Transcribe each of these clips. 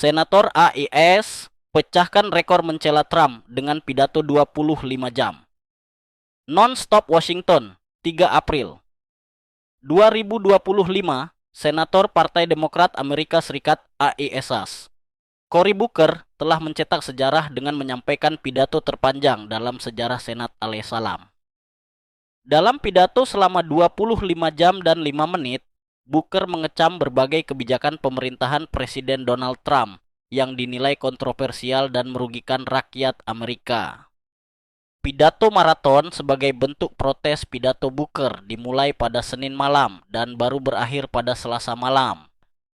Senator AIS pecahkan rekor mencela Trump dengan pidato 25 jam. Non-stop Washington, 3 April 2025, Senator Partai Demokrat Amerika Serikat AISAS, Cory Booker telah mencetak sejarah dengan menyampaikan pidato terpanjang dalam sejarah Senat alaihissalam. Dalam pidato selama 25 jam dan 5 menit, Booker mengecam berbagai kebijakan pemerintahan Presiden Donald Trump yang dinilai kontroversial dan merugikan rakyat Amerika. Pidato maraton sebagai bentuk protes pidato Booker dimulai pada Senin malam dan baru berakhir pada Selasa malam,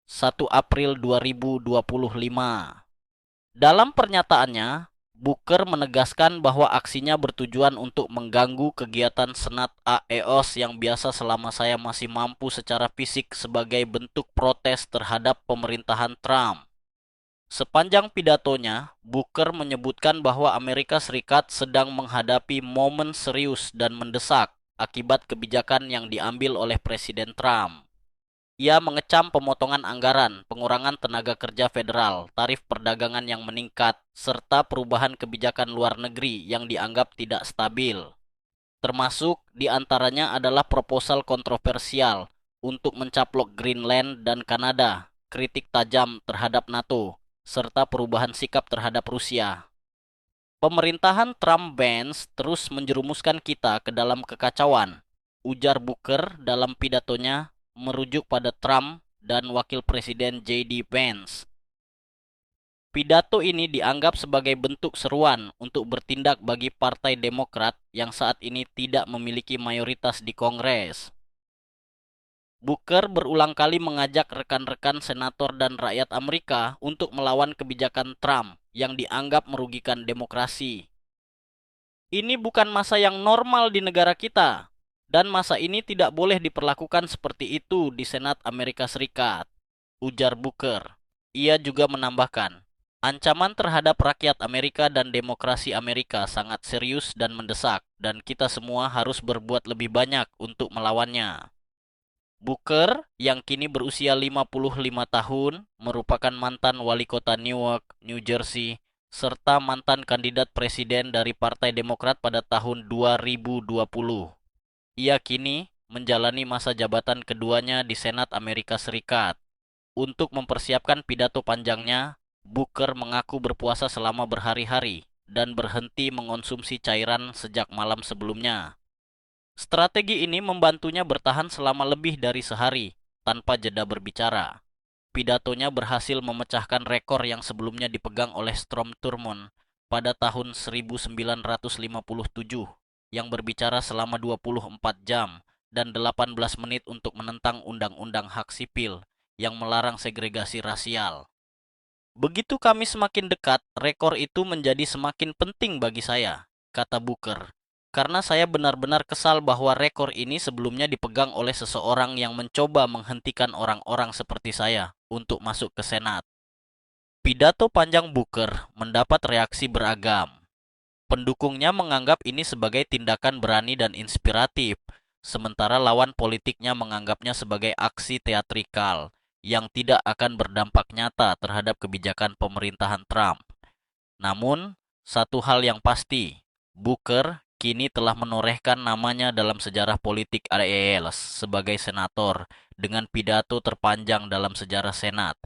1 April 2025. Dalam pernyataannya, Booker menegaskan bahwa aksinya bertujuan untuk mengganggu kegiatan Senat AEOS yang biasa selama saya masih mampu secara fisik sebagai bentuk protes terhadap pemerintahan Trump. Sepanjang pidatonya, Booker menyebutkan bahwa Amerika Serikat sedang menghadapi momen serius dan mendesak akibat kebijakan yang diambil oleh Presiden Trump. Ia mengecam pemotongan anggaran, pengurangan tenaga kerja federal, tarif perdagangan yang meningkat, serta perubahan kebijakan luar negeri yang dianggap tidak stabil. Termasuk diantaranya adalah proposal kontroversial untuk mencaplok Greenland dan Kanada, kritik tajam terhadap NATO, serta perubahan sikap terhadap Rusia. Pemerintahan Trump-Vance terus menjerumuskan kita ke dalam kekacauan, ujar Booker dalam pidatonya merujuk pada Trump dan Wakil Presiden J.D. Vance. Pidato ini dianggap sebagai bentuk seruan untuk bertindak bagi Partai Demokrat yang saat ini tidak memiliki mayoritas di Kongres. Booker berulang kali mengajak rekan-rekan senator dan rakyat Amerika untuk melawan kebijakan Trump yang dianggap merugikan demokrasi. Ini bukan masa yang normal di negara kita, dan masa ini tidak boleh diperlakukan seperti itu di Senat Amerika Serikat, ujar Booker. Ia juga menambahkan, ancaman terhadap rakyat Amerika dan demokrasi Amerika sangat serius dan mendesak, dan kita semua harus berbuat lebih banyak untuk melawannya. Booker, yang kini berusia 55 tahun, merupakan mantan wali kota Newark, New Jersey, serta mantan kandidat presiden dari Partai Demokrat pada tahun 2020. Ia kini menjalani masa jabatan keduanya di Senat Amerika Serikat. Untuk mempersiapkan pidato panjangnya, Booker mengaku berpuasa selama berhari-hari dan berhenti mengonsumsi cairan sejak malam sebelumnya. Strategi ini membantunya bertahan selama lebih dari sehari tanpa jeda berbicara. Pidatonya berhasil memecahkan rekor yang sebelumnya dipegang oleh Strom Thurmond pada tahun 1957 yang berbicara selama 24 jam dan 18 menit untuk menentang undang-undang hak sipil yang melarang segregasi rasial. Begitu kami semakin dekat, rekor itu menjadi semakin penting bagi saya, kata Booker. Karena saya benar-benar kesal bahwa rekor ini sebelumnya dipegang oleh seseorang yang mencoba menghentikan orang-orang seperti saya untuk masuk ke Senat. Pidato panjang Booker mendapat reaksi beragam. Pendukungnya menganggap ini sebagai tindakan berani dan inspiratif, sementara lawan politiknya menganggapnya sebagai aksi teatrikal yang tidak akan berdampak nyata terhadap kebijakan pemerintahan Trump. Namun, satu hal yang pasti, Booker kini telah menorehkan namanya dalam sejarah politik AELS sebagai senator dengan pidato terpanjang dalam sejarah Senat